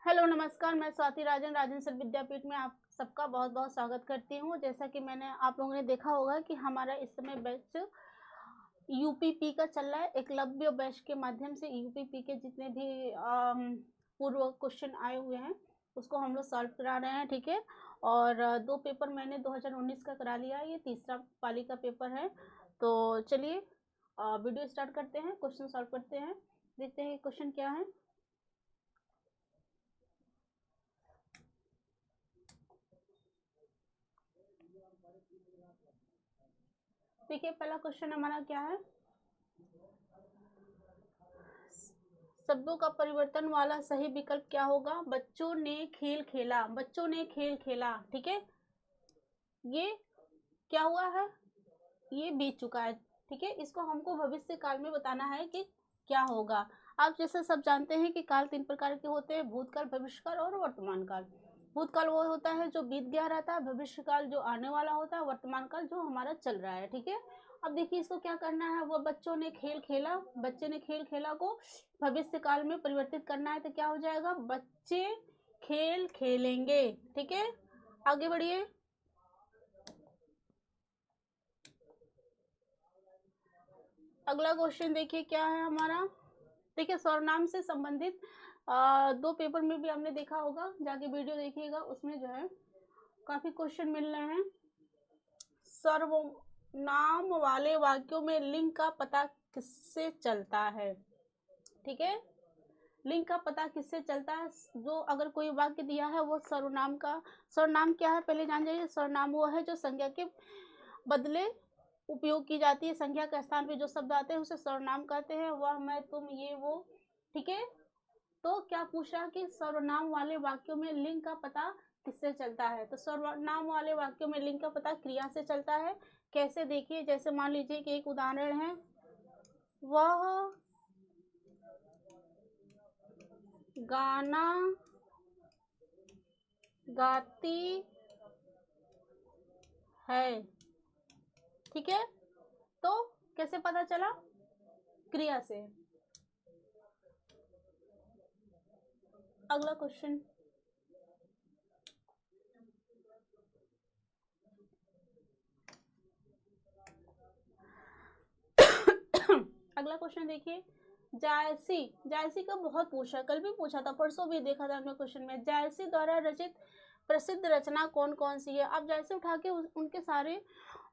Hello नमस्कार, मैं स्वाति राजन sir विद्यापीठ में आप सबका बहुत बहुत स्वागत करती हूँ। जैसा कि आप लोगों ने देखा होगा कि हमारा इस समय बैच यूपीपी का चल रहा है। एकलव्य बैच के माध्यम से यूपीपी के जितने भी पूर्व क्वेश्चन आए हुए हैं उसको हम लोग सॉल्व करा रहे हैं, ठीक है। और 2 पेपर मैंने 2019 का करा लिया है, ये तीसरा पाली का पेपर है। तो चलिए वीडियो स्टार्ट करते हैं, क्वेश्चन सॉल्व करते हैं, देखते हैं क्वेश्चन क्या है। देखिए पहला क्वेश्चन हमारा क्या है, शब्दों का परिवर्तन वाला सही विकल्प क्या होगा। बच्चों ने खेल खेला, बच्चों ने खेल खेला, ठीक है। ये क्या हुआ है, ये बीत चुका है, ठीक है। इसको हमको भविष्य काल में बताना है कि क्या होगा। आप जैसे सब जानते हैं कि काल 3 प्रकार के होते हैं, भूतकाल, भविष्यकाल और वर्तमान काल। भूतकाल वो होता है जो बीत गया रहता है, भविष्य काल जो आने वाला होता है, वर्तमान काल जो हमारा चल रहा है, ठीक है। अब देखिए इसको क्या करना है, वो बच्चों ने खेल खेला, बच्चे ने खेल खेला को भविष्य काल में परिवर्तित करना है। तो क्या हो जाएगा, बच्चे खेल खेलेंगे, ठीक है। आगे बढ़िए। अगला क्वेश्चन देखिए क्या है हमारा। देखिए सर्वनाम से संबंधित 2 पेपर में भी हमने देखा होगा, जाके वीडियो देखिएगा, उसमें जो है काफी क्वेश्चन मिल रहे हैं। सर्वनाम वाले वाक्यों में लिंग का पता किससे चलता है, ठीक है। लिंग का पता किससे चलता है, जो अगर कोई वाक्य दिया है वो सर्वनाम का, सर्वनाम क्या है पहले जान जाइए। सर्वनाम वो है जो संज्ञा के बदले उपयोग की जाती है, संज्ञा के स्थान पे जो शब्द आते हैं उसे सर्वनाम कहते हैं। वह, मैं, तुम, ये, वो, ठीक है। तो क्या पूछ रहा कि सर्वनाम वाले वाक्यों में लिंग का पता किससे चलता है। तो सर्वनाम वाले वाक्यों में लिंग का पता क्रिया से चलता है। कैसे, देखिए जैसे मान लीजिए कि एक उदाहरण है, वह गाना गाती है, ठीक है। तो कैसे पता चला, क्रिया से। अगला क्वेश्चन, अगला क्वेश्चन देखिए। जायसी, जायसी का बहुत पूछा, कल भी पूछा था, परसों भी देखा था हमने क्वेश्चन में। जायसी द्वारा रचित प्रसिद्ध रचना कौन कौन सी है। आप जायसी उठा के उनके सारे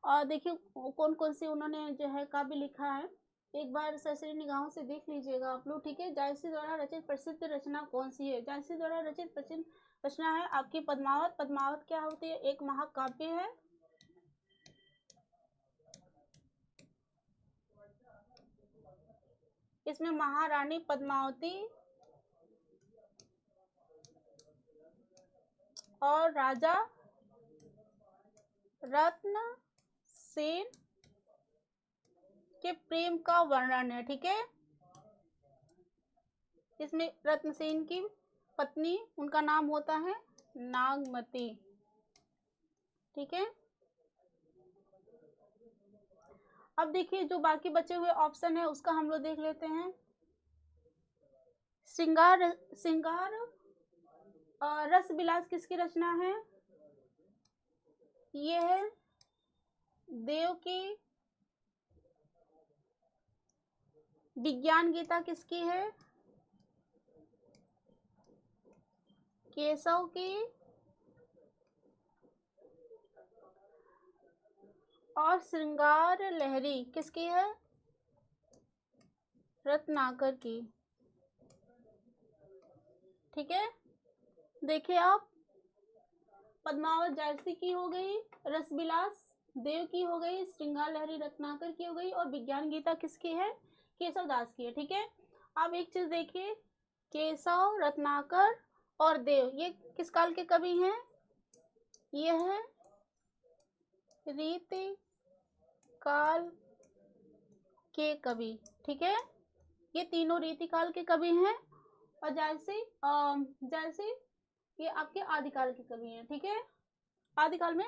देखिए कौन कौन सी उन्होंने जो है काव्य लिखा है, एक बार ससरी निगाहों से देख लीजिएगा आप लोग, ठीक है। जायसी द्वारा रचित प्रसिद्ध रचना कौन सी है। जायसी द्वारा रचित प्रसिद्ध रचना है आपकी पद्मावत। पद्मावत क्या होती है, एक महाकाव्य है। इसमें महारानी पद्मावती और राजा रत्न सेन के प्रेम का वर्णन है, ठीक है। इसमें रत्नसेन की पत्नी, उनका नाम होता है नागमती, ठीक है। अब देखिए जो बाकी बचे हुए ऑप्शन है उसका हम लोग देख लेते हैं। श्रृंगार, श्रृंगार रस विलास किसकी रचना है, ये है देव की। विज्ञान गीता किसकी है, केशव की। और श्रृंगार लहरी किसकी है, रत्नाकर की, ठीक है। देखिए आप, पद्मावत जायसी की हो गई, रसविलास देव की हो गई, श्रृंगार लहरी रत्नाकर की हो गई, और विज्ञान गीता किसकी है, केशव दास की है, ठीक है। अब एक चीज देखिए, केशव, रत्नाकर और देव ये किस काल के कवि हैं, ये है रीति काल के कवि, ठीक है। ये तीनों रीति काल के कवि हैं। और जायसी जायसी ये आपके आदिकाल के कवि हैं, ठीक है। आदिकाल में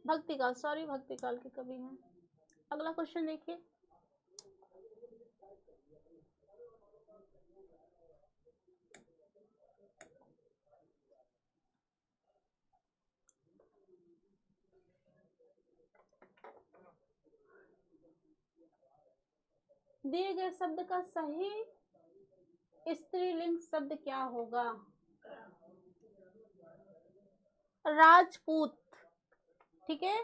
भक्तिकाल, सॉरी भक्तिकाल के कवि हैं। अगला क्वेश्चन देखिए। दिए गए शब्द का सही स्त्रीलिंग शब्द क्या होगा? राजपूत। ठीक है,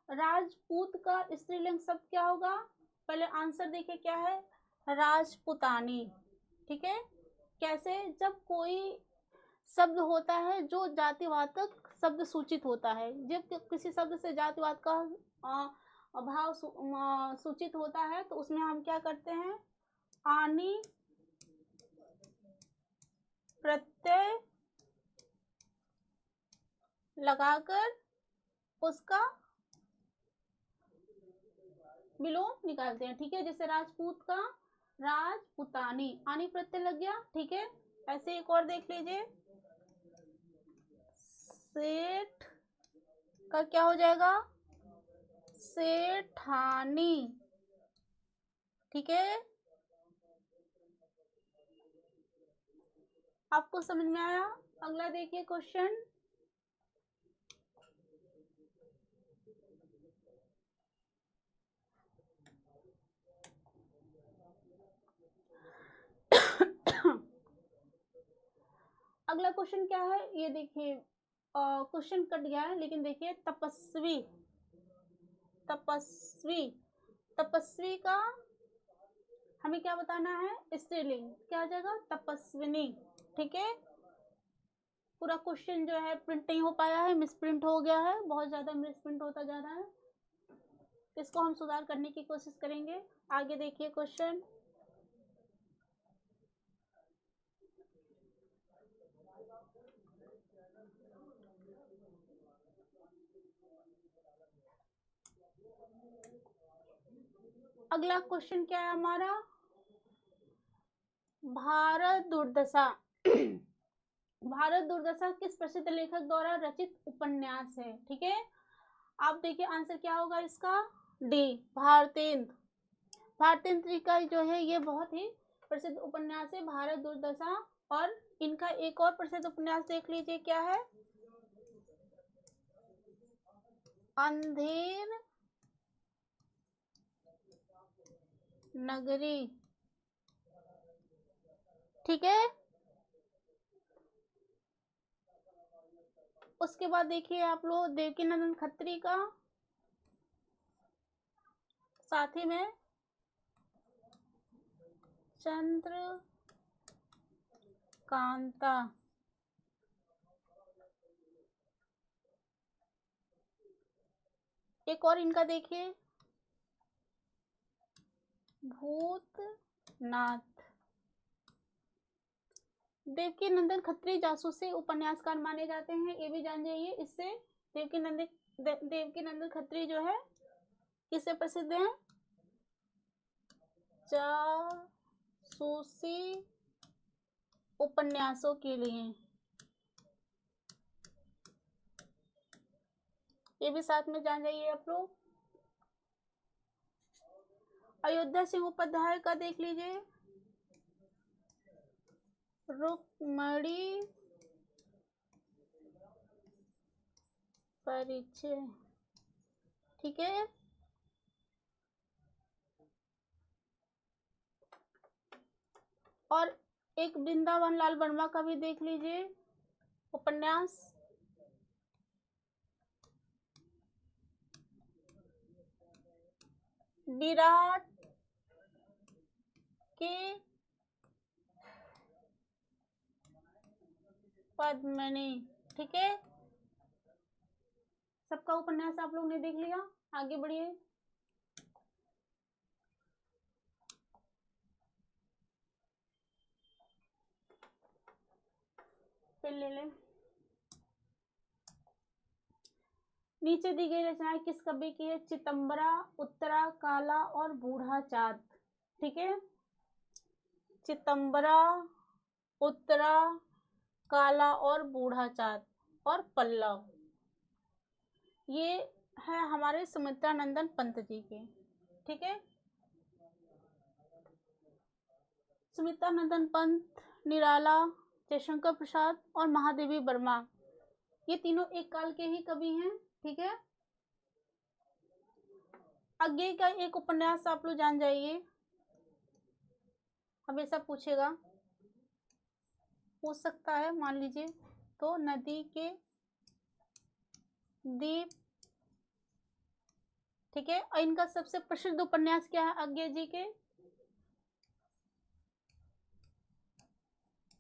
राजपूत का स्त्रीलिंग शब्द क्या होगा? पहले आंसर देखिए क्या है, राजपुतानी। ठीक है, कैसे? जब कोई शब्द होता है जो जातिवाचक शब्द सूचित होता है, जब किसी शब्द से जातिवाद का अभाव सूचित होता है तो उसमें हम क्या करते हैं, आनी प्रत्यय लगाकर उसका विलोम निकालते हैं। ठीक है, जैसे राजपूत का राजपुतानी, आनी प्रत्यय लग गया। ठीक है, ऐसे एक और देख लीजिए, सेठ का क्या हो जाएगा, सेठानी। ठीक है, आपको समझ में आया? अगला देखिए क्वेश्चन, अगला क्वेश्चन क्या है ये देखिए, क्वेश्चन कट गया है लेकिन देखिए, तपस्वी, तपस्वी, तपस्वी का हमें क्या बताना है, स्त्रीलिंग क्या आ जाएगा, तपस्विनी। ठीक है, पूरा क्वेश्चन जो है प्रिंट नहीं हो पाया है, मिसप्रिंट हो गया है, बहुत ज़्यादा मिसप्रिंट होता जा रहा है, इसको हम सुधार करने की कोशिश करेंगे। आगे देखिए क्वेश्चन, अगला क्वेश्चन क्या है हमारा, भारत दुर्दशा। भारत दुर्दशा किस प्रसिद्ध लेखक द्वारा रचित उपन्यास है? ठीक है, आप देखिए आंसर क्या होगा इसका, डी, भारतेंद्र। भारतेंद्र जी का जो है ये बहुत ही प्रसिद्ध उपन्यास है भारत दुर्दशा, और इनका एक और प्रसिद्ध उपन्यास देख लीजिए क्या है, अंधेर नगरी। ठीक है, उसके बाद देखिए आप लोग देवकीनंदन खत्री का, साथ ही में चंद्र कांता। एक और इनका देखिए, भूतनाथ। देवकीनंदन खत्री जासूसी उपन्यासकार माने जाते हैं, ये भी जान जाइए। इससे देवकीनंदन खत्री जो है किससे प्रसिद्ध है, जासूसी उपन्यासों के लिए। ये भी साथ में जान जाइए आप लोग। अयोध्या सिंह उपाध्याय का देख लीजिए, रुक्मणी परिचय। ठीक है, और एक वृंदावन लाल वर्मा का भी देख लीजिए उपन्यास, विराट के पद्मिनी। ठीक है, सबका उपन्यास आप लोग ने देख लिया, आगे बढ़िए। फिर ले लें, नीचे दी गई रचनाएं किस कवि की है, चितंबरा, उत्तरा, काला और बूढ़ा चाँद। ठीक है, चितंबरा, उत्तरा, काला और बूढ़ा चाँद और पल्लव, ये है हमारे सुमित्रा नंदन पंत जी के। ठीक है, सुमित्रा नंदन पंत, निराला, जयशंकर प्रसाद और महादेवी वर्मा, ये तीनों एक काल के ही कवि हैं। ठीक है, आगे का एक उपन्यास आप लोग जान जाइए, हमेशा पूछेगा, पूछ सकता है, मान लीजिए तो नदी के दीप, ठीक है। और इनका सबसे प्रसिद्ध उपन्यास क्या है आज्ञा जी के?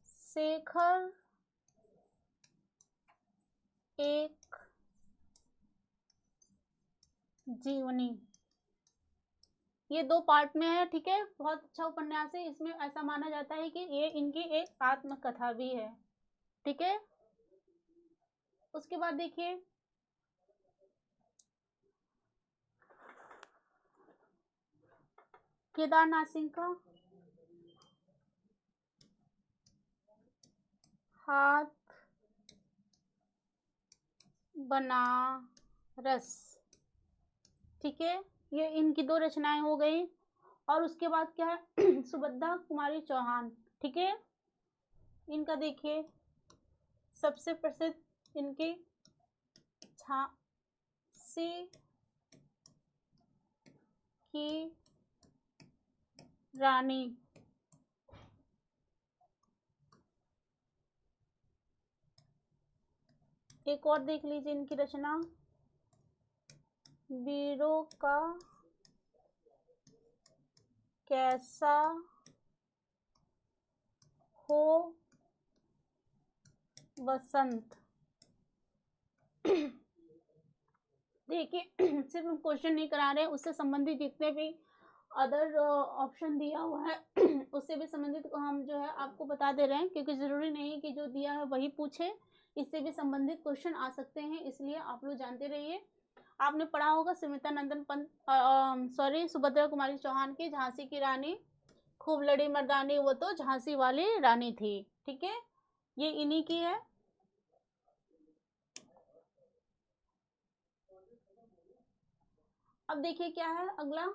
शेखर एक जीवनी, ये 2 पार्ट में है, ठीक है। बहुत अच्छा उपन्यास है, इसमें ऐसा माना जाता है कि ये इनकी एक आत्मकथा भी है, ठीक है। उसके बाद देखिए केदारनाथ सिंह का हाथ बनारस, ठीक है। ये इनकी 2 रचनाएं हो गई। और उसके बाद क्या है सुभद्रा कुमारी चौहान, ठीक है। इनका देखिए सबसे प्रसिद्ध इनकी झांसी की रानी, एक और देख लीजिए इनकी रचना वीरों का कैसा हो वसंत। देखिए सिर्फ हम क्वेश्चन नहीं करा रहे हैं, उससे संबंधित जितने भी अदर ऑप्शन दिया हुआ है उससे भी संबंधित हम जो है आपको बता दे रहे हैं, क्योंकि ज़रूरी नहीं कि जो दिया है वही पूछे, इससे भी संबंधित क्वेश्चन आ सकते हैं, इसलिए आप लोग जानते रहिए। आपने पढ़ा होगा सुमित्रा नंदन पंत, सॉरी सुभद्रा कुमारी चौहान की झांसी की रानी, खूब लड़ी मर्दानी वो तो झांसी वाली रानी थी, ठीक है। ये इन्हीं की है। अब देखिए क्या है अगला,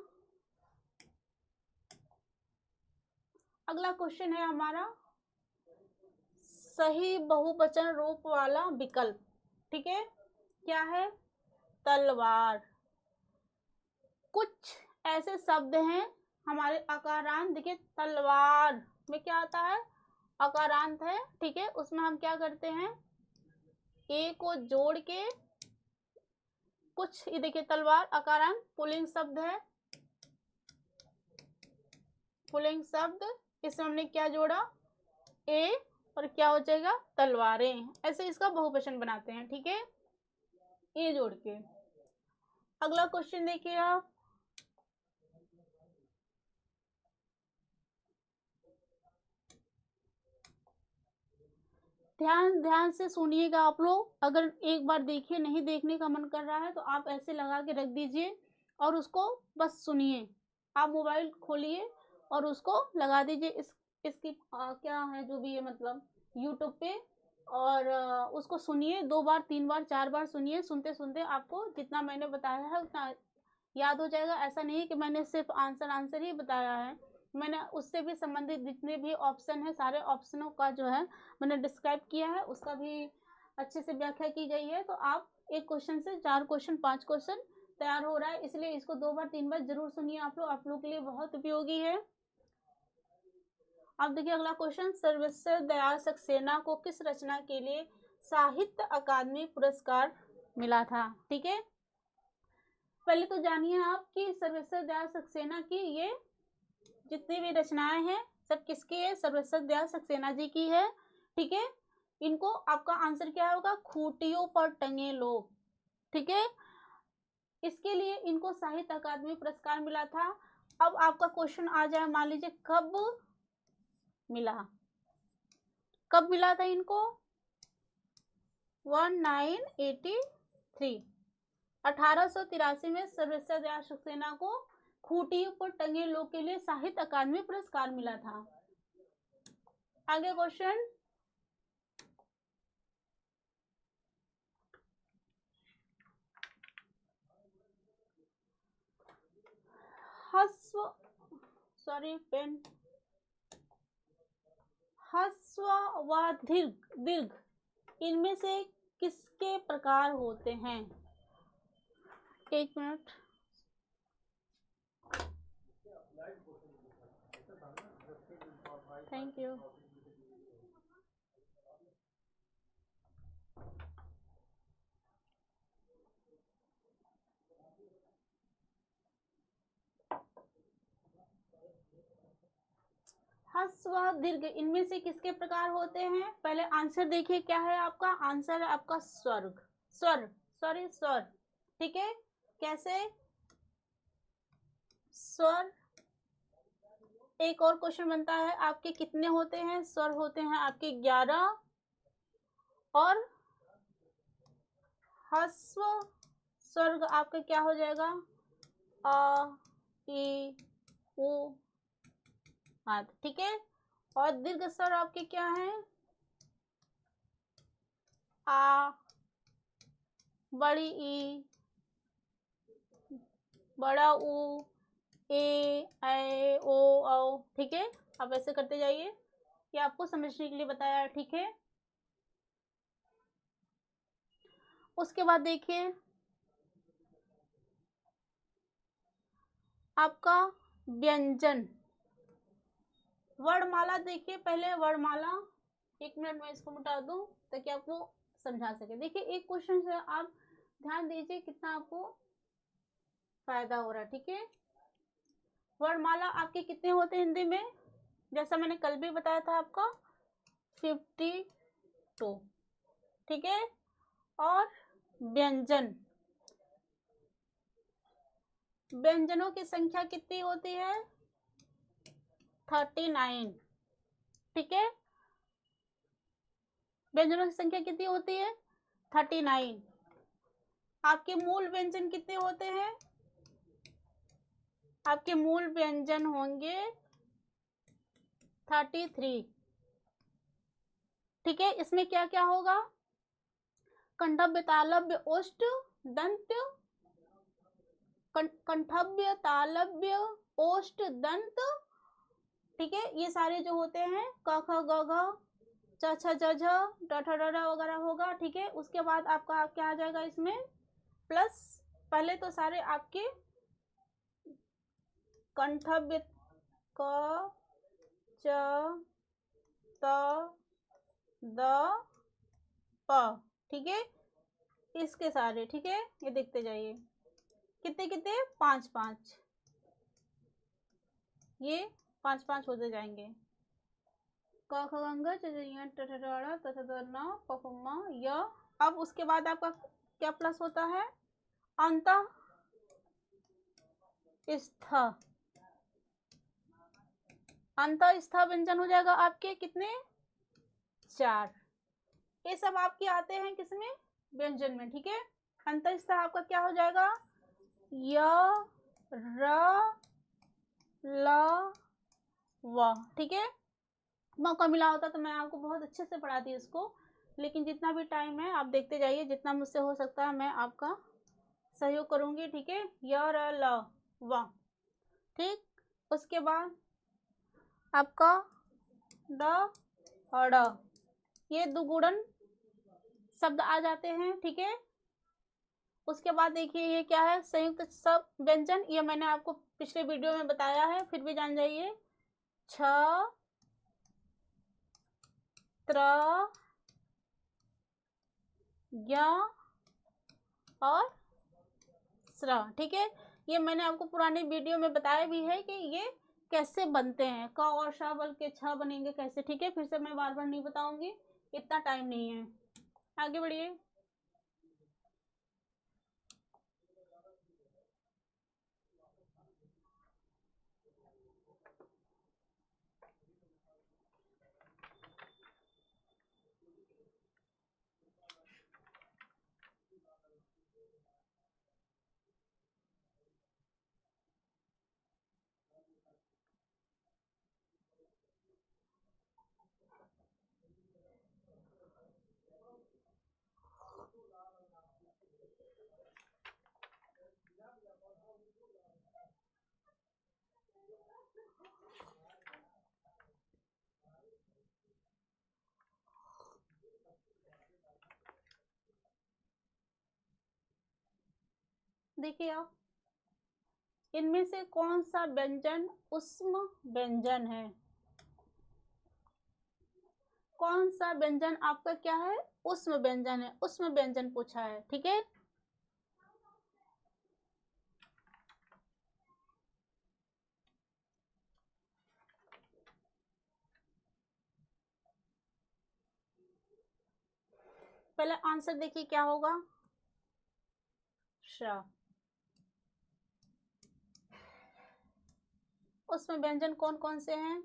अगला क्वेश्चन है हमारा सही बहुवचन रूप वाला विकल्प, ठीक है। क्या है? तलवार। कुछ ऐसे शब्द हैं हमारे अकारांत, देखिए तलवार में क्या आता है, अकारांत है, ठीक है। उसमें हम क्या करते हैं, ए को जोड़ के कुछ, ये देखिए तलवार अकारांत, पुल्लिंग शब्द है, पुल्लिंग शब्द, इसमें हमने क्या जोड़ा, ए, और क्या हो जाएगा, तलवारें। ऐसे इसका बहुवचन बनाते हैं, ठीक है, ए जोड़ के। अगला क्वेश्चन देखिए आप, ध्यान ध्यान से सुनिएगा आप लोग, अगर एक बार देखिए नहीं देखने का मन कर रहा है तो आप ऐसे लगा के रख दीजिए और उसको बस सुनिए। आप मोबाइल खोलिए और उसको लगा दीजिए, इसकी क्या है जो भी है मतलब यूट्यूब पे, और उसको सुनिए 2 बार 3 बार 4 बार सुनिए। सुनते सुनते आपको जितना मैंने बताया है उतना याद हो जाएगा। ऐसा नहीं कि मैंने सिर्फ आंसर ही बताया है, मैंने उससे भी संबंधित जितने भी ऑप्शन है सारे ऑप्शनों का जो है मैंने डिस्क्राइब किया है, उसका भी अच्छे से व्याख्या की गई है। तो आप एक क्वेश्चन से 4 क्वेश्चन 5 क्वेश्चन तैयार हो रहा है, इसलिए इसको 2 बार 3 बार जरूर सुनिए आप लोग के लिए बहुत उपयोगी है। अब देखिए अगला क्वेश्चन, सर्वेश्वर दयाल सक्सेना को किस रचना के लिए साहित्य अकादमी पुरस्कार मिला था, ठीक है। पहले तो जानिए आप कि सर्वेश्वर दयाल सक्सेना की ये जितनी भी रचनाएं हैं सब किसकी है, सर्वेश्वर दयाल सक्सेना जी की है, ठीक है। इनको आपका आंसर क्या होगा, खूंटियों पर टंगे लोग, ठीक है। इसके लिए इनको साहित्य अकादमी पुरस्कार मिला था। अब आपका क्वेश्चन आ जाए, मान लीजिए कब मिला, कब मिला था इनको, 1983, 1883 में सर्वेश्वर दयाल सक्सेना को खूंटियों पर टंगे लोग के लिए साहित्य अकादमी पुरस्कार मिला था। आगे क्वेश्चन, हस्व, सॉरी पेन, हस्व व दीर्घ दीर्घ इनमें से किसके प्रकार होते हैं, एक मिनट, थैंक यू। ह्रस्व दीर्घ इनमें से किसके प्रकार होते हैं? पहले आंसर देखिए क्या है आपका। आंसर है आपका स्वर्ग, स्वर, सॉरी स्वर। ठीक है, कैसे? स्वर। एक और क्वेश्चन बनता है, आपके कितने होते हैं स्वर? होते हैं आपके 11। और ह्रस्व स्वर्ग आपका क्या हो जाएगा? अ, ई, उ, आद। ठीक है, और दीर्घ स्वर आपके क्या है? आ, बड़ी ई, बड़ा ऊ, ए, ऐ, ओ, औ। ठीक है, आप ऐसे करते जाइए, ये आपको समझने के लिए बताया। ठीक है, उसके बाद देखिए आपका व्यंजन वर्णमाला। देखिए पहले वर्णमाला, 1 मिनट में इसको मिटा दूं ताकि आपको समझा सके। देखिए एक क्वेश्चन से आप ध्यान दीजिए कितना आपको फायदा हो रहा है। ठीक है, वर्णमाला आपके कितने होते हैं हिंदी में? जैसा मैंने कल भी बताया था आपका 52। ठीक है, और व्यंजन, व्यंजनों की संख्या कितनी होती है? 39। ठीक है, व्यंजनों की संख्या कितनी होती है? 39। आपके मूल व्यंजन कितने होते हैं? आपके मूल व्यंजन होंगे 33। ठीक है, इसमें क्या क्या होगा? कंठव्य, तालव्य, ओष्ठ, दंत, कंठव्य, तालव्य, ओष्ठ, दंत। ठीक है, ये सारे जो होते हैं क ख ग घ च छ ज झ ट ठ ड ढ वगैरह होगा। ठीक है, उसके बाद आपका क्या आ जाएगा इसमें? प्लस, पहले तो सारे आपके कंठव्य क, च, त, द, प। ठीक है, इसके सारे। ठीक है, ये देखते जाइए कितने कितने, 5 5, ये 5 5 होते जाएंगे। क ख ग घ च ट ठ ड ढ त थ द न प फ म य। अब उसके बाद आपका क्या प्लस होता है? अंत स्थ, अंत स्थ व्यंजन हो जाएगा आपके कितने? 4। ये सब आपके आते हैं किसमें? व्यंजन में। ठीक है, अंत स्थ आपका क्या हो जाएगा? य, र, ल, व। ठीक है, मौका मिला होता तो मैं आपको बहुत अच्छे से पढ़ाती इसको, लेकिन जितना भी टाइम है आप देखते जाइए, जितना मुझसे हो सकता है मैं आपका सहयोग करूंगी। ठीक है, य, र, ल, व। ठीक, उसके बाद आपका ड और ड, ये दुगुणन शब्द आ जाते हैं। ठीक है, उसके बाद देखिए ये क्या है? संयुक्त सब व्यंजन, ये मैंने आपको पिछले वीडियो में बताया है, फिर भी जान जाइए। छ, त्र, य और स्र। ठीक है, ये मैंने आपको पुराने वीडियो में बताया भी है कि ये कैसे बनते हैं, क और श बल के छ बनेंगे कैसे। ठीक है, फिर से मैं बार बार नहीं बताऊंगी, इतना टाइम नहीं है। आगे बढ़िए। देखिए आप, इनमें से कौन सा व्यंजन उष्म व्यंजन है? कौन सा व्यंजन आपका क्या है, उष्म व्यंजन है, उष्म व्यंजन पूछा है, ठीक है। पहले आंसर देखिए क्या होगा। उसमें व्यंजन कौन कौन से हैं,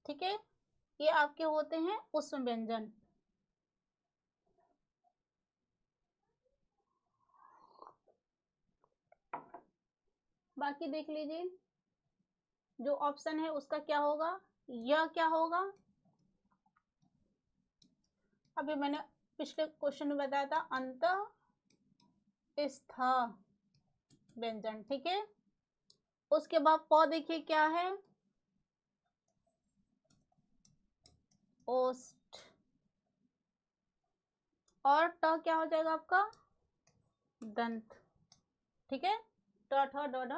ठीक है, ये आपके होते हैं उसमें व्यंजन। बाकी देख लीजिए, जो ऑप्शन है उसका क्या होगा, यह क्या होगा। अभी मैंने पिछले क्वेश्चन में बताया था अंतःस्थ व्यंजन, ठीक है। उसके बाद प देखिए क्या है, ओष्ठ, और ट क्या हो जाएगा आपका, दंत, ठीक है। ट ठ ड ढ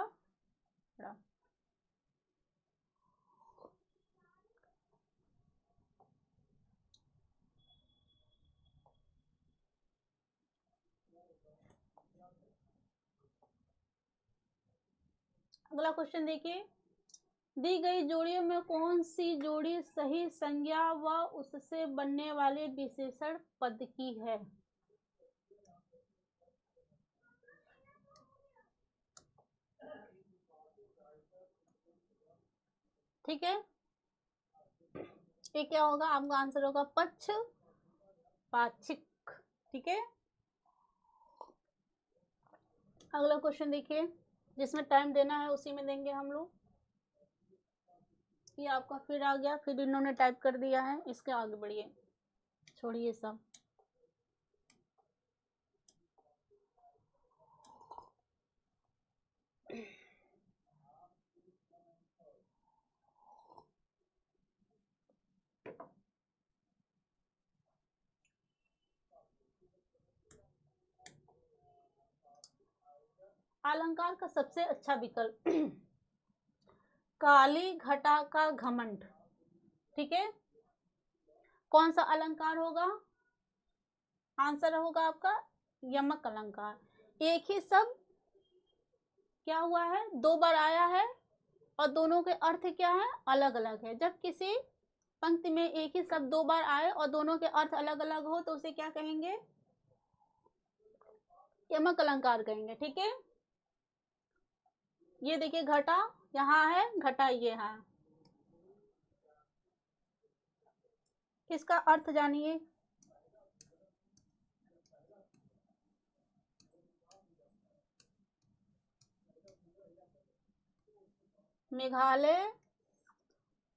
ड़। अगला क्वेश्चन देखिए, दी गई जोड़ियों में कौन सी जोड़ी सही संज्ञा व उससे बनने वाले विशेषण पद की है, ठीक है। ये क्या होगा, आपका आंसर होगा पक्ष पाक्षिक, ठीक है। अगला क्वेश्चन देखिए, जिसमें टाइम देना है उसी में देंगे हम लोग। ये आपका फिर आ गया, फिर इन्होंने टाइप कर दिया है, इसके आगे बढ़िए, छोड़िए सब। अलंकार का सबसे अच्छा विकल्प काली घटा का घमंड, ठीक है। कौन सा अलंकार होगा, आंसर होगा आपका यमक अलंकार। एक ही शब्द क्या हुआ है, दो बार आया है और दोनों के अर्थ क्या है, अलग अलग है। जब किसी पंक्ति में एक ही शब्द दो बार आए और दोनों के अर्थ अलग अलग हो तो उसे क्या कहेंगे, यमक अलंकार कहेंगे, ठीक है। ये देखिए घटा यहाँ है, घटा ये है, किसका अर्थ जानिए, मेघालय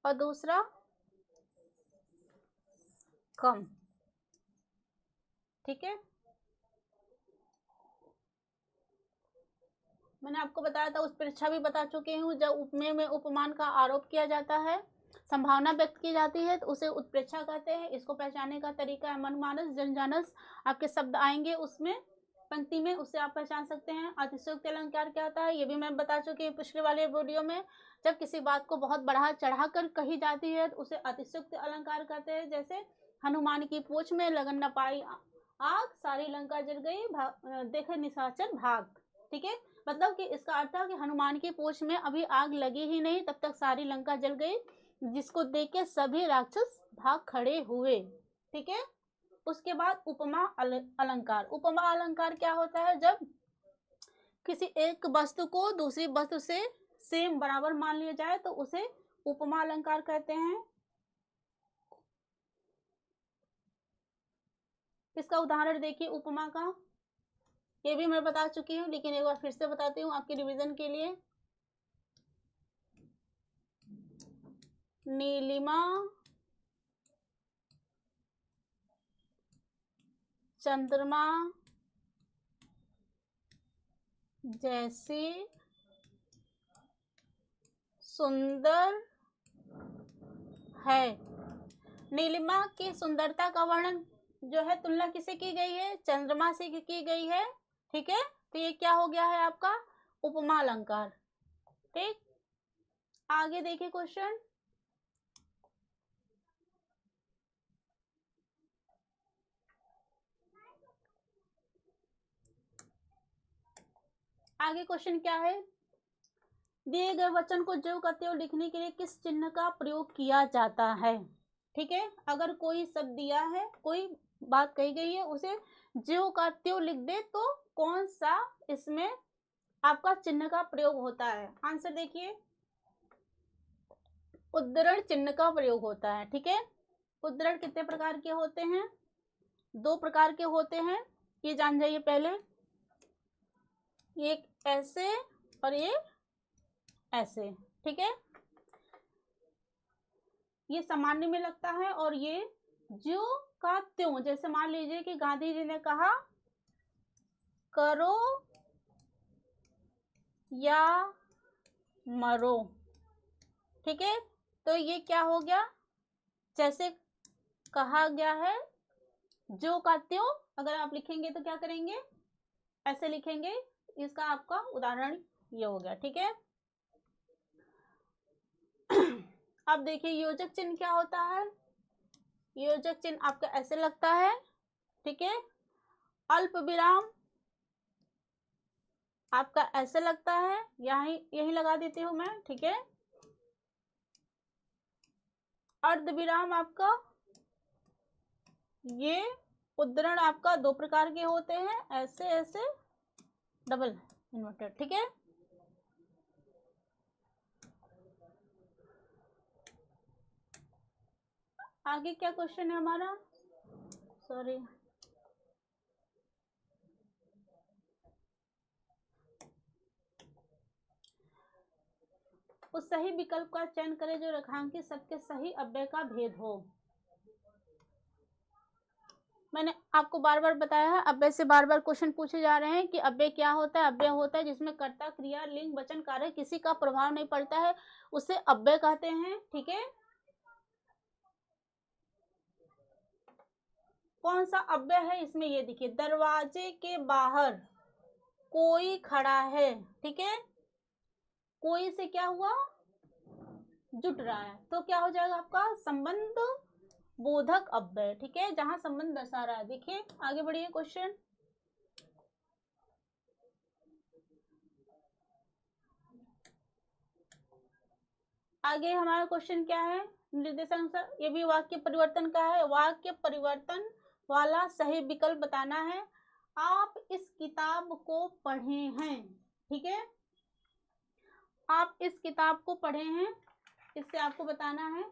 और दूसरा कम, ठीक है। मैंने आपको बताया था, उस परीक्षा भी बता चुके हूँ, जब उपमेय में उपमान का आरोप किया जाता है, संभावना व्यक्त की जाती है, तो उसे उत्प्रेक्षा कहते हैं। इसको पहचानने का तरीका है मनमानस जनजानस, आपके शब्द आएंगे उसमें पंक्ति में, उससे आप पहचान सकते हैं। अतिशयोक्ति अलंकार क्या होता है, ये भी मैं बता चुकी हूँ पिछले वाले वीडियो में। जब किसी बात को बहुत बढ़ा चढ़ा कर कही जाती है तो उसे अतिशयोक्ति अलंकार कहते हैं। जैसे हनुमान की पूंछ में लगन न पाई आग, सारी लंका जल गई, देखे निशाचर भाग, ठीक है। मतलब कि इसका अर्थ है कि हनुमान की पूंछ में अभी आग लगी ही नहीं, तब तक सारी लंका जल गई, जिसको देख के सभी राक्षस भाग खड़े हुए, ठीक है। उसके बाद उपमा अलंकार। उपमा अलंकार क्या होता है, जब किसी एक वस्तु को दूसरी वस्तु से सेम बराबर मान लिया जाए तो उसे उपमा अलंकार कहते हैं। इसका उदाहरण देखिए उपमा का, ये भी मैं बता चुकी हूँ लेकिन एक बार फिर से बताती हूँ आपके रिवीजन के लिए। नीलिमा चंद्रमा जैसी सुंदर है। नीलिमा की सुंदरता का वर्णन जो है, तुलना किसे की गई है, चंद्रमा से की गई है, ठीक है। तो ये क्या हो गया है आपका उपमा अलंकार, ठीक। आगे देखिए क्वेश्चन, आगे क्वेश्चन क्या है, दिए गए वचन को ज्यों का त्यों लिखने के लिए किस चिन्ह का प्रयोग किया जाता है। ठीक है, अगर कोई शब्द दिया है, कोई बात कही गई है, उसे ज्यों का त्यों लिख दे तो कौन सा इसमें आपका चिन्ह का प्रयोग होता है। आंसर देखिए, उद्धरण चिन्ह का प्रयोग होता है। ठीक है, उद्धरण कितने प्रकार के होते हैं, 2 प्रकार के होते हैं, ये जान जाइए पहले, एक ऐसे और ये ऐसे। ठीक है, ये सामान्य में लगता है और ये ज्यों का त्यों, जैसे मान लीजिए कि गांधी जी ने कहा करो या मरो। ठीक है, तो ये क्या हो गया, जैसे कहा गया है ज्यों का त्यों, अगर आप लिखेंगे तो क्या करेंगे, ऐसे लिखेंगे, इसका आपका उदाहरण ये हो गया। ठीक है, अब देखिए योजक चिन्ह क्या होता है, योजक चिन्ह आपका ऐसे लगता है। ठीक है, अल्प विराम आपका ऐसे लगता है, यही लगा देती हूं मैं। ठीक है, अर्ध विराम आपका, ये उद्धरण आपका 2 प्रकार के होते हैं, ऐसे ऐसे, डबल इन्वर्टेड। ठीक है, आगे क्या क्वेश्चन है हमारा, सॉरी, उस सही विकल्प का चयन करें जो रेखांकित शब्द के सही अव्यय का भेद हो। मैंने आपको बार बार बताया है, अव्यय से बार बार क्वेश्चन पूछे जा रहे हैं कि अव्यय क्या होता है। अव्यय होता है जिसमें कर्ता, क्रिया, लिंग, वचन, कार्य किसी का प्रभाव नहीं पड़ता है, उसे अव्यय कहते हैं। ठीक है, कौन सा अव्यय है इसमें, ये देखिए, दरवाजे के बाहर कोई खड़ा है। ठीक है, कोई से क्या हुआ, जुट रहा है, तो क्या हो जाएगा आपका संबंध बोधक अव्यय। ठीक है, जहां संबंध दर्शा रहा है। देखिए आगे बढ़िए क्वेश्चन, आगे हमारा क्वेश्चन क्या है, निर्देशानुसार, ये भी वाक्य परिवर्तन का है, वाक्य परिवर्तन वाला सही विकल्प बताना है। आप इस किताब को पढ़े हैं। ठीक है, आप इस किताब को पढ़े हैं, इससे आपको बताना है।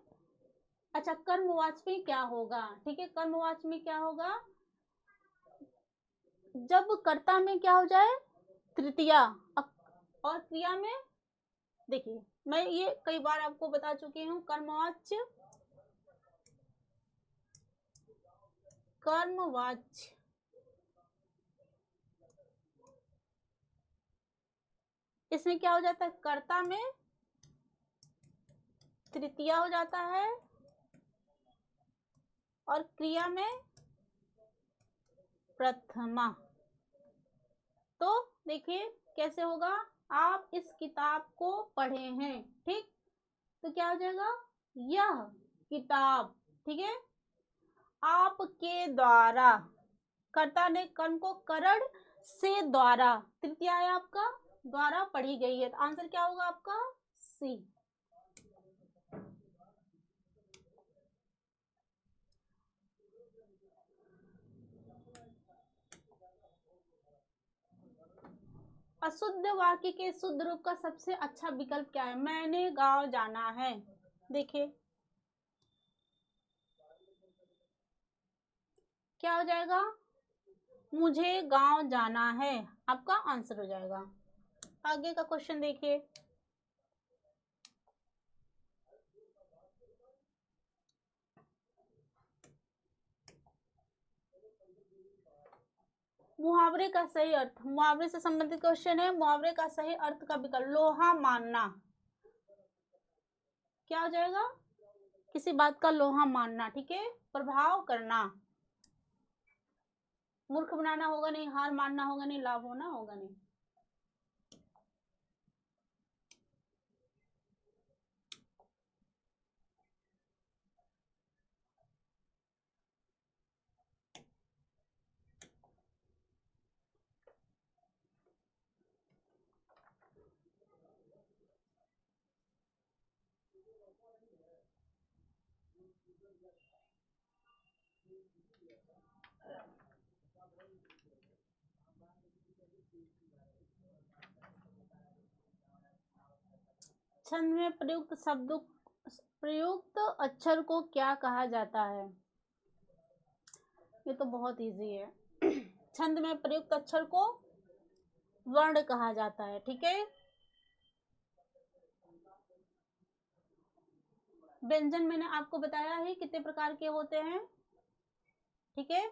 अच्छा, कर्मवाचक में क्या होगा, ठीक है, कर्मवाचक में क्या होगा, जब कर्ता में क्या हो जाए तृतीया, और क्रिया में, देखिए मैं ये कई बार आपको बता चुकी हूँ, कर्मवाच्य, कर्मवाच्य, इसमें क्या हो जाता है, कर्ता में तृतीया हो जाता है और क्रिया में प्रथमा। तो देखिए कैसे होगा, आप इस किताब को पढ़े हैं। ठीक, तो क्या हो जाएगा, यह किताब। ठीक है, आपके द्वारा, कर्ता ने कर्म को करण से द्वारा, तृतीया है आपका, द्वारा पढ़ी गई है, तो आंसर क्या होगा आपका सी। अशुद्ध वाक्य के शुद्ध रूप का सबसे अच्छा विकल्प क्या है, मैंने गांव जाना है। देखिए क्या हो जाएगा, मुझे गांव जाना है, आपका आंसर हो जाएगा। आगे का क्वेश्चन देखिए, मुहावरे का सही अर्थ, मुहावरे से संबंधित क्वेश्चन है, मुहावरे का सही अर्थ का विकल्प, लोहा मानना, क्या हो जाएगा, किसी बात का लोहा मानना। ठीक है, प्रभाव करना, मूर्ख बनाना होगा नहीं, हार मानना होगा नहीं, लाभ होना होगा नहीं। छंद में प्रयुक्त अक्षर को क्या कहा जाता है? ये तो बहुत इजी है। छंद में प्रयुक्त अक्षर को वर्ण कहा जाता है। ठीक है। व्यंजन मैंने आपको बताया ही कितने प्रकार के होते हैं। ठीक है।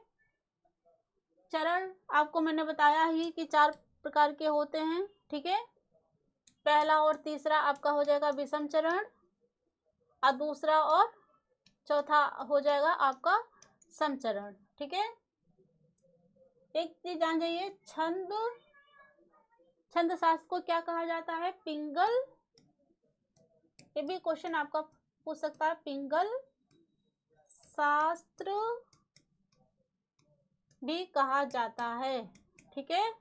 चरण आपको मैंने बताया ही कि 4 प्रकार के होते हैं। ठीक है। पहला और तीसरा आपका हो जाएगा विषम चरण, और दूसरा और चौथा हो जाएगा आपका समचरण। ठीक है। एक चीज जान जाइए, छंद शास्त्र को क्या कहा जाता है? पिंगल। ये भी क्वेश्चन आपका पूछ सकता है, पिंगल शास्त्र भी कहा जाता है। ठीक है।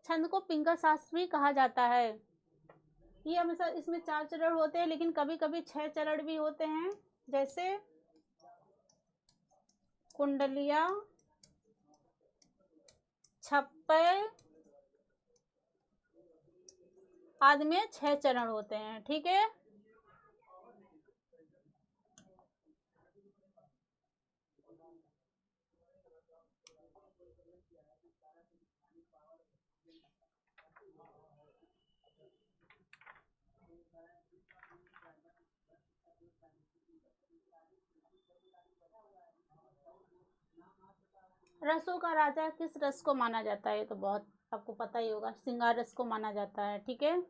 छंद को पिंगल शास्त्र भी कहा जाता है। ये हमेशा इसमें 4 चरण होते हैं, लेकिन कभी कभी 6 चरण भी होते हैं, जैसे कुंडलिया, छप्पे आदि में 6 चरण होते हैं। ठीक है। रसों का राजा किस रस को माना जाता है? ये तो बहुत आपको पता ही होगा, श्रृंगार रस को माना जाता है। ठीक है।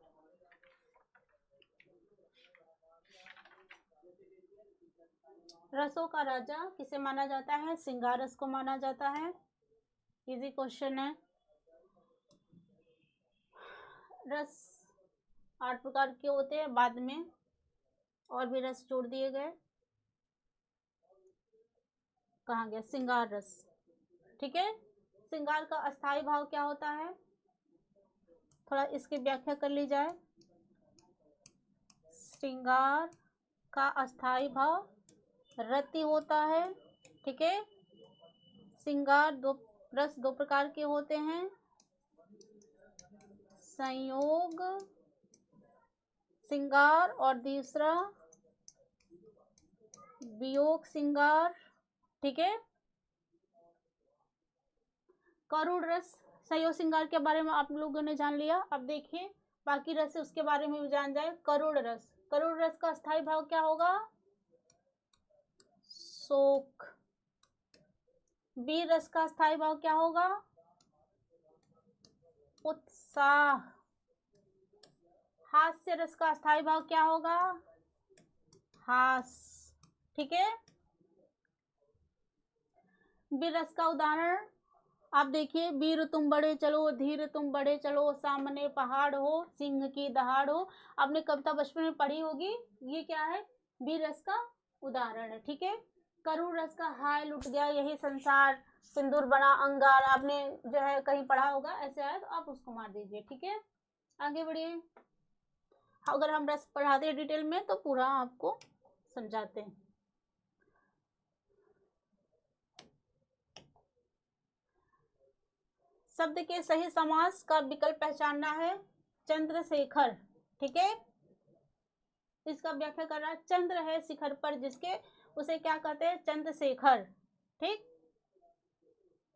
रसों का राजा किसे माना जाता है? श्रृंगार रस को माना जाता है। इजी क्वेश्चन है। रस 8 प्रकार के होते हैं, बाद में और भी रस जोड़ दिए गए। कहाँ गया? श्रृंगार रस। ठीक है। श्रृंगार का अस्थाई भाव क्या होता है? थोड़ा इसकी व्याख्या कर ली जाए। श्रृंगार का अस्थाई भाव रति होता है। ठीक है। श्रृंगार रस 2 प्रकार के होते हैं, संयोग श्रृंगार और दूसरा वियोग श्रृंगार। ठीक है। करुण रस संयोग श्रृंगार के बारे में आप लोगों ने जान लिया। अब देखिए बाकी रस है उसके बारे में भी जान जाए। करुण रस का स्थायी भाव क्या होगा? शोक। वीर रस का स्थायी भाव क्या होगा? उत्साह। हास्य रस का स्थायी भाव क्या होगा? हास। ठीक है। वीर रस का उदाहरण आप देखिए, वीर तुम बड़े चलो, धीर तुम बड़े चलो, सामने पहाड़ हो, सिंह की दहाड़ हो। आपने कविता बचपन में पढ़ी होगी। ये क्या है? वीर रस का उदाहरण है। ठीक है। करुण रस का हाय लुट गया यही संसार, सिंदूर बना अंगार। आपने जो है कहीं पढ़ा होगा, ऐसे आया तो आप उसको मार दीजिए। ठीक है। आगे बढ़िए। अगर हम रस पढ़ाते हैं डिटेल में तो पूरा आपको समझाते हैं। शब्द के सही समास का विकल्प पहचानना है। चंद्रशेखर। ठीक है। इसका व्याख्या कर रहा है, चंद्र है शिखर पर जिसके, उसे क्या कहते हैं? चंद्रशेखर। ठीक।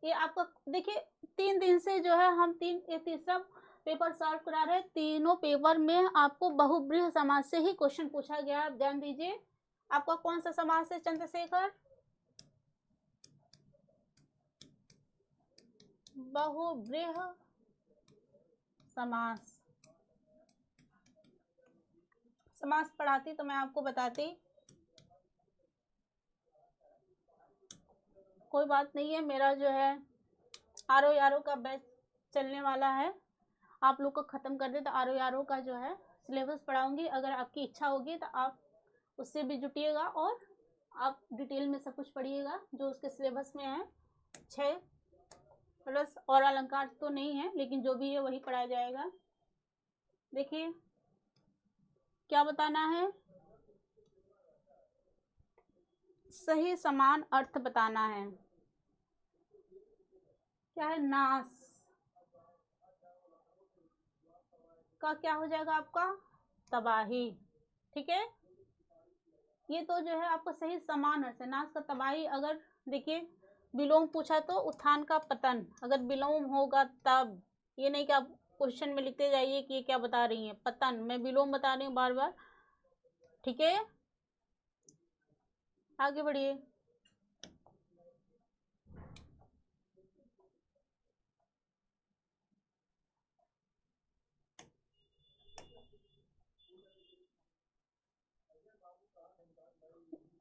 ये आपको देखिए 3 दिन से जो है हम तीसरा पेपर सॉल्व करा रहे हैं। तीनों पेपर में आपको बहुब्रीहि समास से ही क्वेश्चन पूछा गया। आप ध्यान दीजिए, आपका कौन सा समास है? चंद्रशेखर। बहुब्रीहि समास। समास पढ़ाती तो मैं आपको बताती, कोई बात नहीं है। मेरा जो है आरओ का बैच चलने वाला है, आप लोग को ख़त्म कर दे तो आरओ का जो है सिलेबस पढ़ाऊंगी। अगर आपकी इच्छा होगी तो आप उससे भी जुटिएगा और आप डिटेल में सब कुछ पढ़िएगा जो उसके सिलेबस में है। 6 रस और अलंकार तो नहीं है, लेकिन जो भी है वही पढ़ाया जाएगा। देखिए क्या बताना है? सही समान अर्थ बताना है। क्या है? नाश का क्या हो जाएगा आपका? तबाही। ठीक है, ये तो जो है आपको सही समान अर्थ है। नाश का तबाही। अगर देखिए विलोम पूछा तो उत्थान का पतन, अगर विलोम होगा तब, ये नहीं कि आप क्वेश्चन में लिखते जाइए कि ये क्या बता रही हैं, पतन, मैं विलोम बता रही हूँ बार बार। ठीक है, आगे बढ़िए।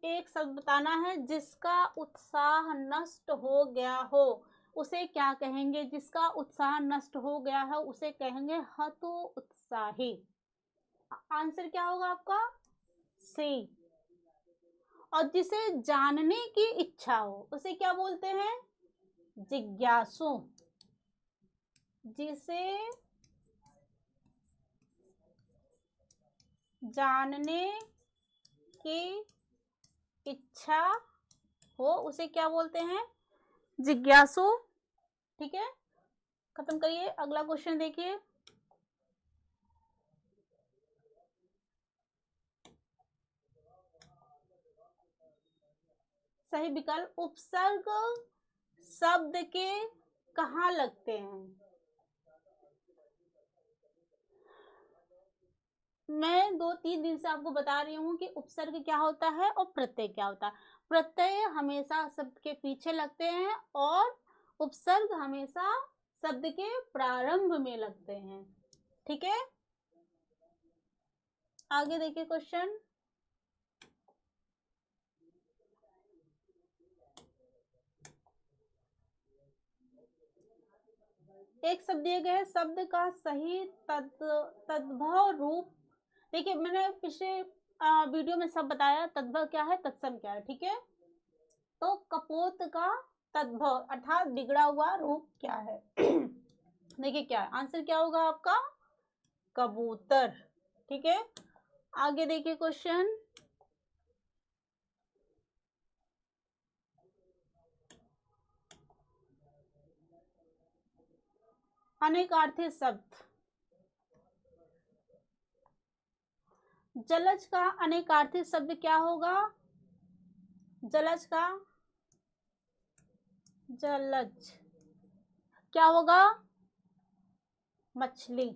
एक शब्द बताना है जिसका उत्साह नष्ट हो गया हो, उसे क्या कहेंगे? जिसका उत्साह नष्ट हो गया है उसे कहेंगे हतो उत्साही। आंसर क्या होगा आपका? सी। और जिसे जानने की इच्छा हो उसे क्या बोलते हैं? जिज्ञासु। जिसे जानने की इच्छा हो उसे क्या बोलते हैं? जिज्ञासु। ठीक है, खत्म करिए। अगला क्वेश्चन देखिए। सही विकल्प उपसर्ग शब्द के कहाँ लगते हैं? मैं 2-3 दिन से आपको बता रही हूँ कि उपसर्ग क्या होता है और प्रत्यय क्या होता है। प्रत्यय हमेशा शब्द के पीछे लगते हैं और उपसर्ग हमेशा शब्द के प्रारंभ में लगते हैं। ठीक है, आगे देखिए क्वेश्चन। एक शब्द दिए गए शब्द का सही तद्भव रूप। देखिए मैंने पिछले वीडियो में सब बताया, तद्भव क्या है, तत्सम क्या है। ठीक है, तो कपोत का तद्भव अर्थात बिगड़ा हुआ रूप क्या है? देखिए क्या है आंसर, क्या होगा आपका? कबूतर। ठीक है, आगे देखिए क्वेश्चन। अनेकार्थी शब्द। जलज का अनेकार्थी शब्द क्या होगा? जलज का जलज क्या होगा? मछली।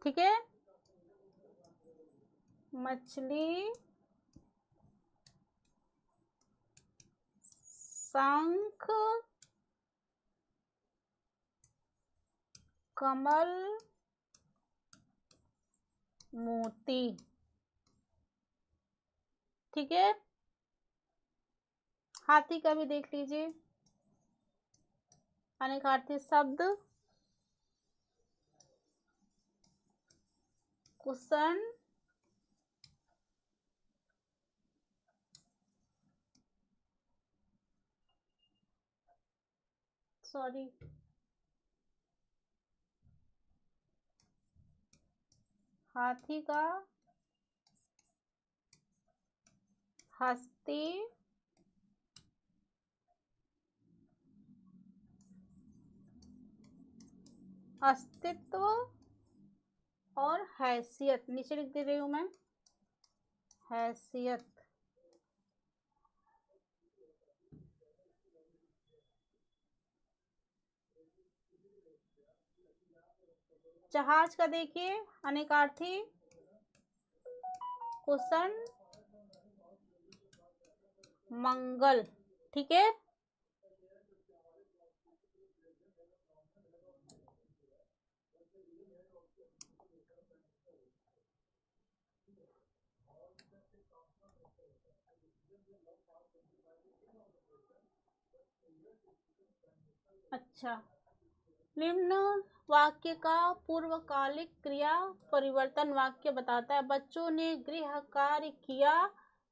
ठीक है, मछली शंख कमल मोती। ठीक है, हाथी का भी देख लीजिए। अनेकार्थी शब्द कुशन सॉरी हाथी का हस्ती अस्तित्व और हैसियत। नीचे लिख दे रही हूं मैं, हैसियत। जहाज का देखिए अनेकार्थी कुशन मंगल। ठीक है, अच्छा। निम्न वाक्य का पूर्वकालिक क्रिया परिवर्तन वाक्य बताता है। बच्चों ने गृह कार्य किया,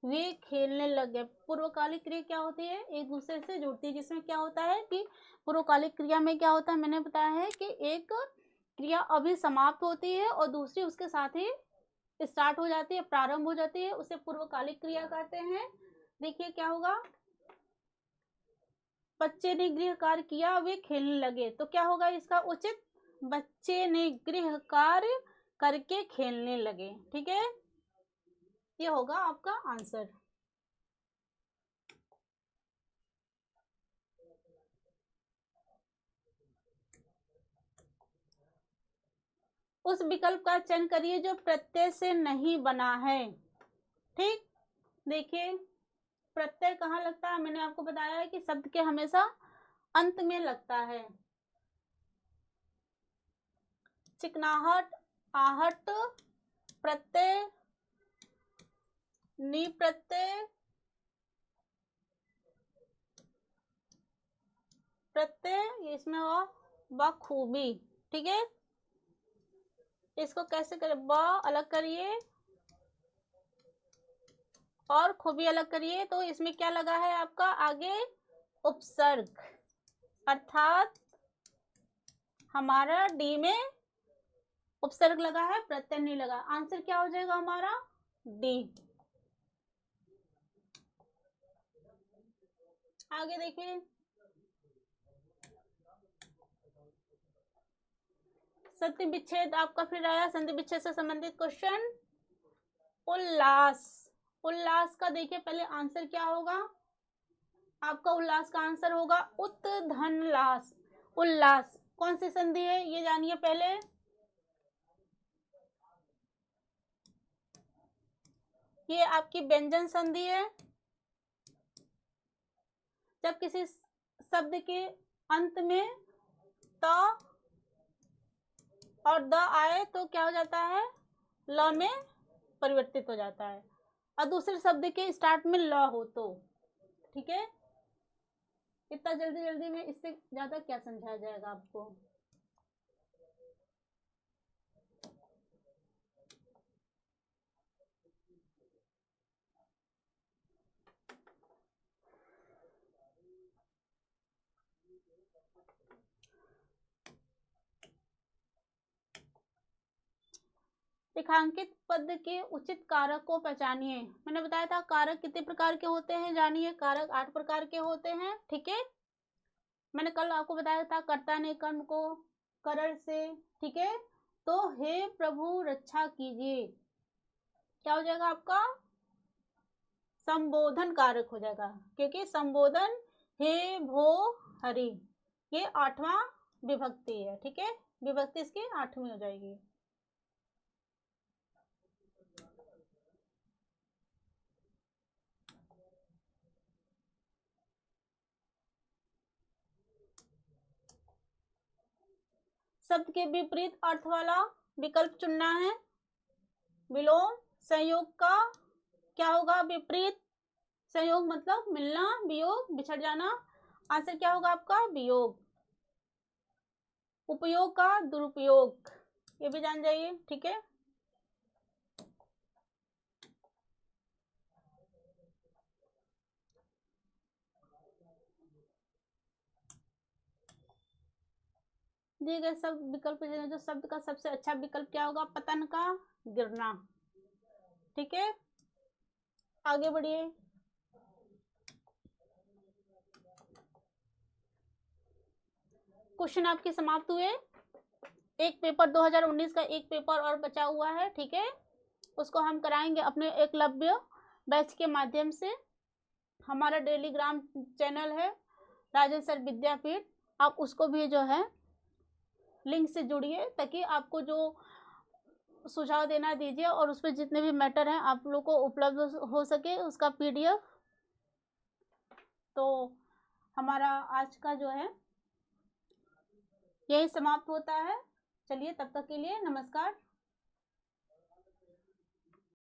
वे खेलने लगे। पूर्वकालिक क्रिया क्या होती है? एक दूसरे से जुड़ती है, जिसमें क्या होता है कि पूर्वकालिक क्रिया में क्या होता है, मैंने बताया है कि एक क्रिया अभी समाप्त होती है और दूसरी उसके साथ ही स्टार्ट हो जाती है, प्रारंभ हो जाती है, उसे पूर्वकालिक क्रिया कहते हैं। देखिए क्या होगा, बच्चे ने गृह कार्य किया, वे खेलने लगे, तो क्या होगा इसका उचित, बच्चे ने गृह कार्य करके खेलने लगे। ठीक है, ये होगा आपका आंसर। उस विकल्प का चयन करिए जो प्रत्यय से नहीं बना है। ठीक, देखिए प्रत्यय कहाँ लगता है, मैंने आपको बताया है कि शब्द के हमेशा अंत में लगता है। चिकनाहट, आहट, प्रत्यय, नी प्रत्यय, प्रत्यय, इसमें हुआ बखूबी। ठीक है, इसको कैसे करें, ब अलग करिए और खूबी अलग करिए, तो इसमें क्या लगा है आपका आगे, उपसर्ग, अर्थात हमारा डी में उपसर्ग लगा है, प्रत्यय नहीं लगा। आंसर क्या हो जाएगा हमारा, डी। आगे देखिए, संधि विच्छेद आपका फिर आया, संधि विच्छेद से संबंधित क्वेश्चन। उल्लास, उल्लास का देखिए पहले आंसर क्या होगा आपका, उल्लास का आंसर होगा उत्धनलास। उल्लास कौन सी संधि है ये जानिए पहले, ये आपकी व्यंजन संधि है। जब किसी शब्द के अंत में त और द आए तो क्या हो जाता है, ल में परिवर्तित हो जाता है, और दूसरे शब्द के स्टार्ट में ल हो तो। ठीक है, इतना जल्दी जल्दी में इससे ज्यादा क्या समझाया जाएगा आपको। रेखांकित पद के उचित कारक को पहचानिए। मैंने बताया था कारक कितने प्रकार के होते हैं, जानिए कारक 8 प्रकार के होते हैं। ठीक है, मैंने कल आपको बताया था कर्ता ने कर्म को करण से। ठीक है, तो हे प्रभु रक्षा कीजिए, क्या हो जाएगा आपका, संबोधन कारक हो जाएगा, क्योंकि संबोधन हे भो हरि, ये 8वां विभक्ति है। ठीक है, विभक्ति इसकी 8वीं हो जाएगी। शब्द के विपरीत अर्थ वाला विकल्प चुनना है। विलोम संयोग का क्या होगा, विपरीत संयोग मतलब मिलना, वियोग बिछड़ जाना, आंसर क्या होगा आपका, वियोग। उपयोग का दुरुपयोग, ये भी जान जाइए। ठीक है, दिए गए सब विकल्प जो शब्द का सबसे अच्छा विकल्प क्या होगा, पतन का गिरना। ठीक है, आगे बढ़िए। क्वेश्चन आपके समाप्त हुए। एक पेपर 2019 का एक पेपर और बचा हुआ है। ठीक है, उसको हम कराएंगे अपने एकलव्य बैच के माध्यम से। हमारा टेलीग्राम चैनल है राजन सर विद्यापीठ, आप उसको भी जो है लिंक से जुड़िए, ताकि आपको जो सुझाव देना दीजिए और उसमें जितने भी मैटर हैं आप लोग को उपलब्ध हो सके उसका पीडीएफ। तो हमारा आज का जो है यही समाप्त होता है। चलिए तब तक के लिए नमस्कार।